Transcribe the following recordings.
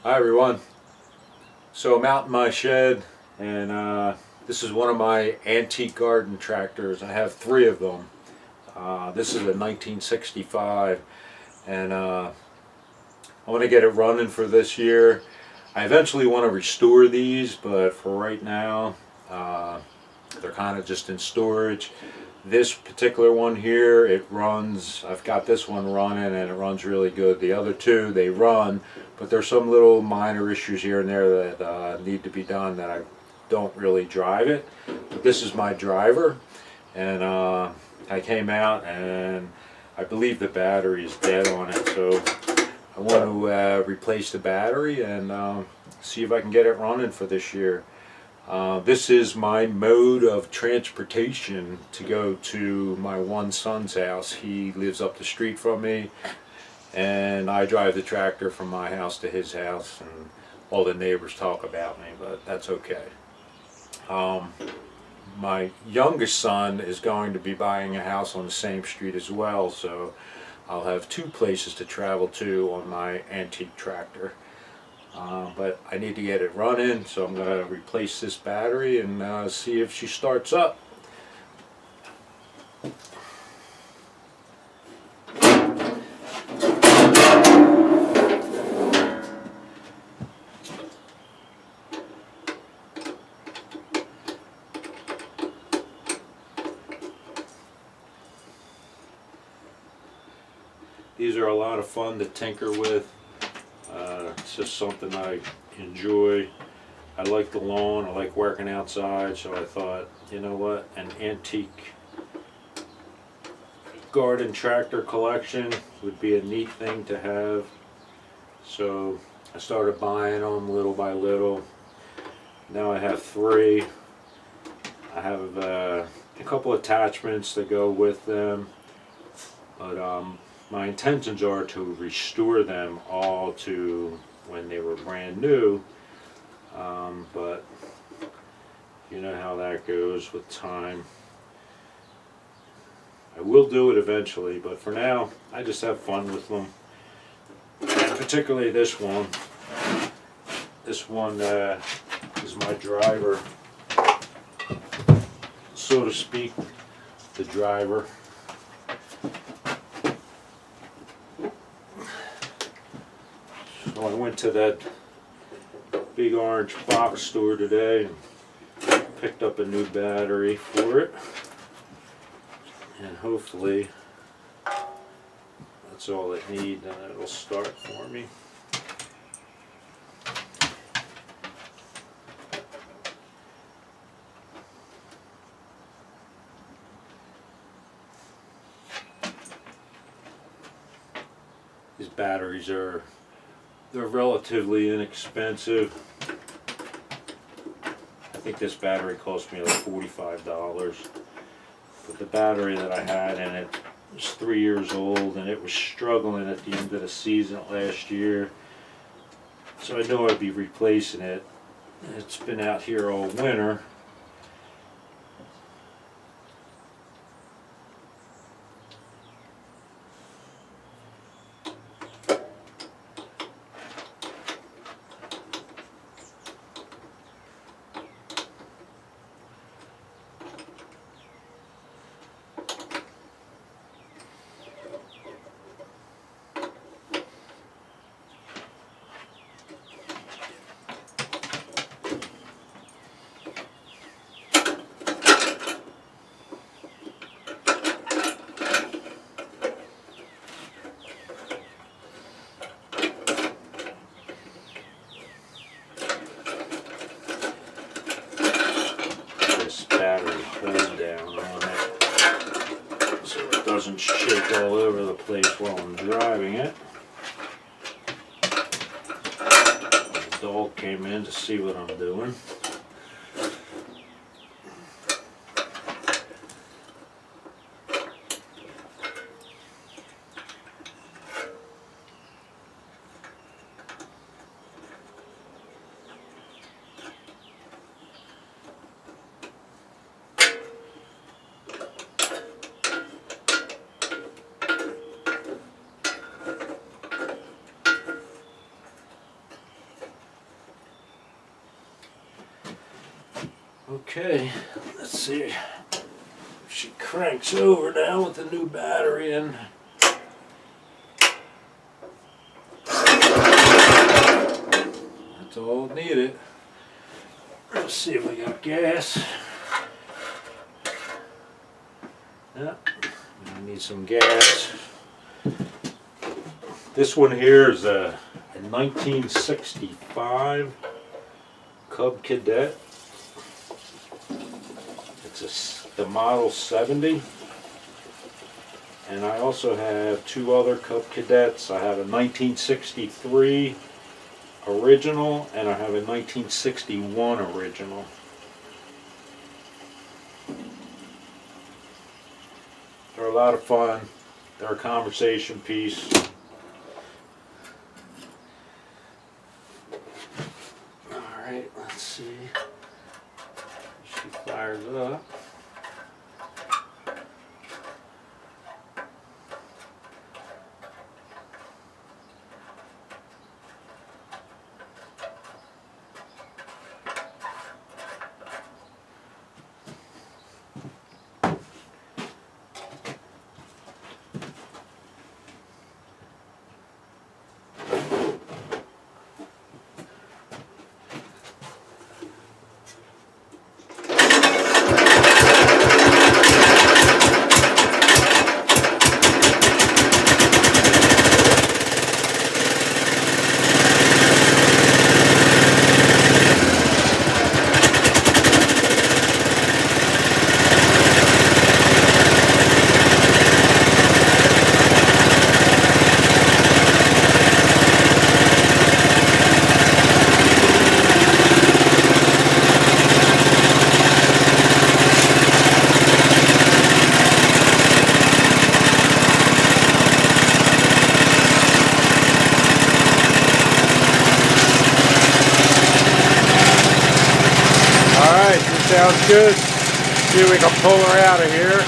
Hi everyone. So I'm out in my shed, and this is one of my antique garden tractors. I have three of them. This is a 1965, and I want to get it running for this year. I eventually want to restore these, but for right now they're kind of just in storage. This particular one here, it runs, I've got this one running and it runs really good. The other two, they run, but there's some little minor issues here and there that need to be done that I don't really drive it. But this is my driver, and I came out and I believe the battery is dead on it, so I want to replace the battery and see if I can get it running for this year. This is my mode of transportation to go to my one son's house. He lives up the street from me, and I drive the tractor from my house to his house, and all the neighbors talk about me, but that's okay. My youngest son is going to be buying a house on the same street as well, so I'll have two places to travel to on my antique tractor. But I need to get it running, so I'm going to replace this battery and see if she starts up. These are a lot of fun to tinker with. It's just something I enjoy. I like the lawn, I like working outside, so I thought, you know what, an antique garden tractor collection would be a neat thing to have. So I started buying them little by little. Now I have three. I have a couple attachments that go with them, but my intentions are to restore them all to when they were brand new, but you know how that goes with time. I will do it eventually, but for now I just have fun with them, and particularly this one. This one is my driver, so to speak, the driver. So I went to that big orange box store today and picked up a new battery for it, and hopefully that's all it needs and it'll start for me. These batteries they're relatively inexpensive. I think this battery cost me like $45. But the battery that I had in it was 3 years old, and it was struggling at the end of the season last year. So I know I'd be replacing it. It's been out here all winter. Battery hold down on it so it doesn't shake all over the place while I'm driving it. The dog came in to see what I'm doing. Okay, let's see if she cranks over now with the new battery in. That's all needed. Let's see if we got gas. Yeah, I need some gas. This one here is a 1965 Cub Cadet. It's the model 70. And I also have two other Cub Cadets. I have a 1963 original and I have a 1961 original. They're a lot of fun. They're a conversation piece. Alright, let's see. She fires up. Sounds good. See if we can pull her out of here.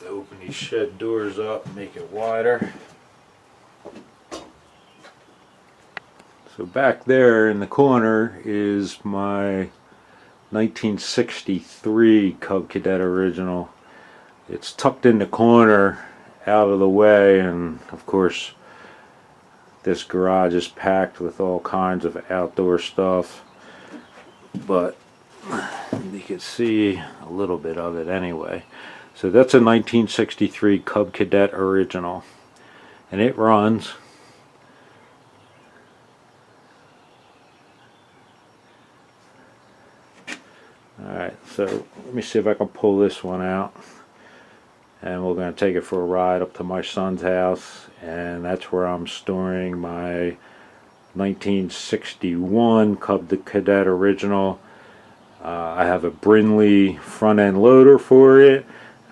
Open these shed doors up and make it wider. So back there in the corner is my 1963 Cub Cadet original. It's tucked in the corner out of the way, and of course this garage is packed with all kinds of outdoor stuff, but you can see a little bit of it anyway. So that's a 1963 Cub Cadet original, and it runs. Alright, so let me see if I can pull this one out, and we're going to take it for a ride up to my son's house, and that's where I'm storing my 1961 Cub Cadet original. I have a Brindley front end loader for it.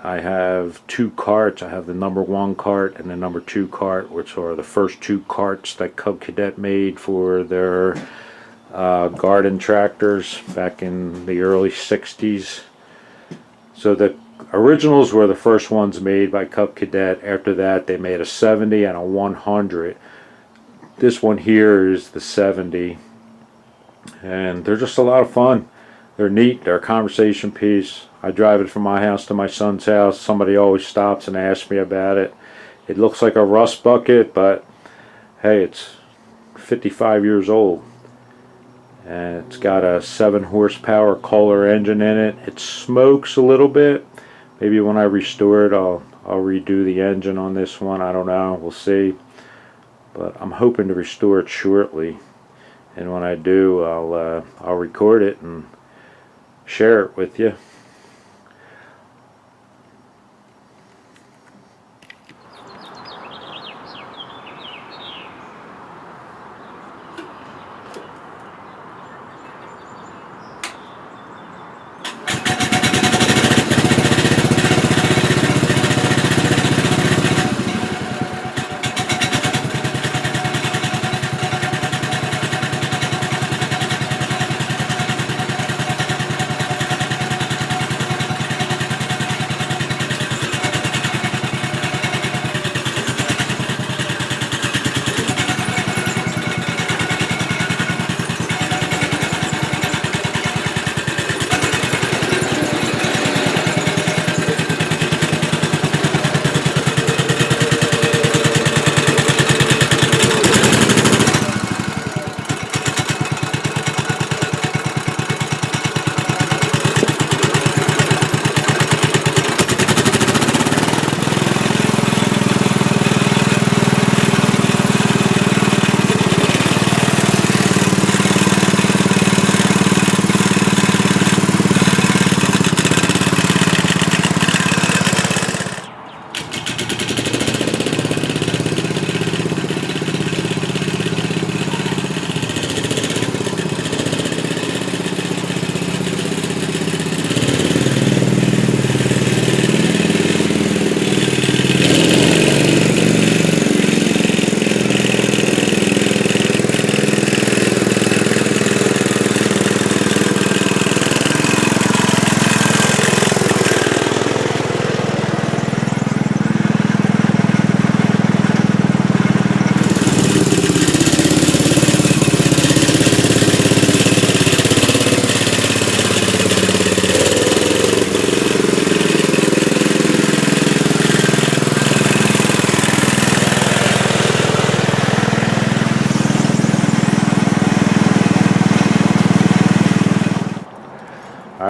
I have two carts. I have the number 1 cart and the number 2 cart, which are the first 2 carts that Cub Cadet made for their garden tractors back in the early 60s. So the originals were the first ones made by Cub Cadet. After that they made a 70 and a 100. This one here is the 70, and they're just a lot of fun. They're neat. They're a conversation piece. I drive it from my house to my son's house. Somebody always stops and asks me about it. It looks like a rust bucket, but hey, it's 55 years old. And it's got a 7 horsepower Kohler engine in it. It smokes a little bit. Maybe when I restore it, I'll redo the engine on this one. I don't know. We'll see. But I'm hoping to restore it shortly. And when I do, I'll record it and share it with you.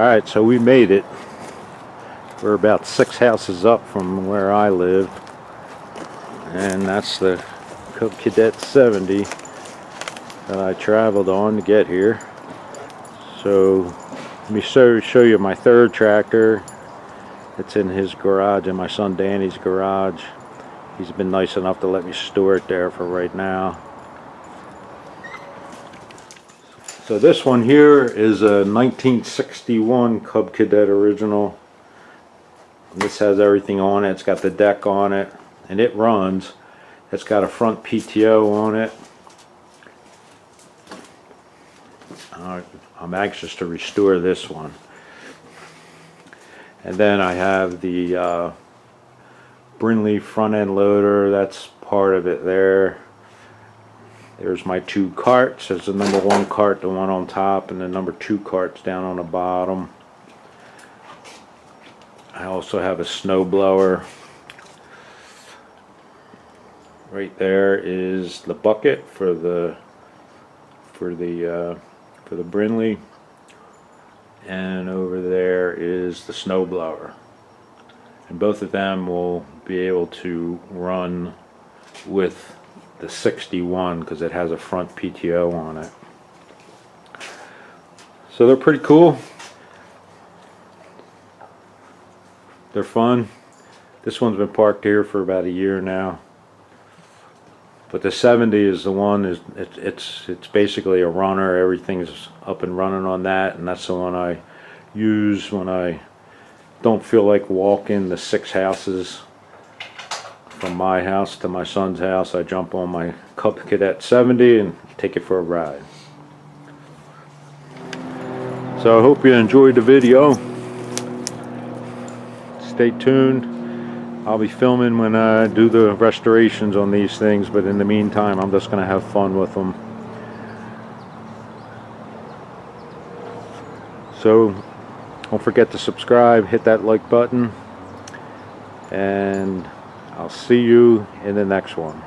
Alright, so we made it. We're about 6 houses up from where I live. And that's the Cub Cadet 70 that I traveled on to get here. So let me show you my third tractor. It's in his garage, in my son Danny's garage. He's been nice enough to let me store it there for right now. So this one here is a 1961 Cub Cadet original. This has everything on it. It's got the deck on it, and it runs. It's got a front PTO on it. I'm anxious to restore this one. And then I have the Brindley front end loader. That's part of it there. There's my 2 carts. There's the number 1 cart, the one on top, and the number 2 carts down on the bottom. I also have a snow blower. Right there is the bucket for the Brindley, and over there is the snow blower. And both of them will be able to run with the 61 because it has a front PTO on it. So they're pretty cool. They're fun. This one's been parked here for about a year now. But the 70 is the one. It's basically a runner. Everything's up and running on that, and that's the one I use when I don't feel like walking the 6 houses from my house to my son's house. I jump on my Cub Cadet 70 and take it for a ride. So I hope you enjoyed the video. Stay tuned. I'll be filming when I do the restorations on these things, but in the meantime I'm just going to have fun with them. So don't forget to subscribe, hit that like button, and I'll see you in the next one.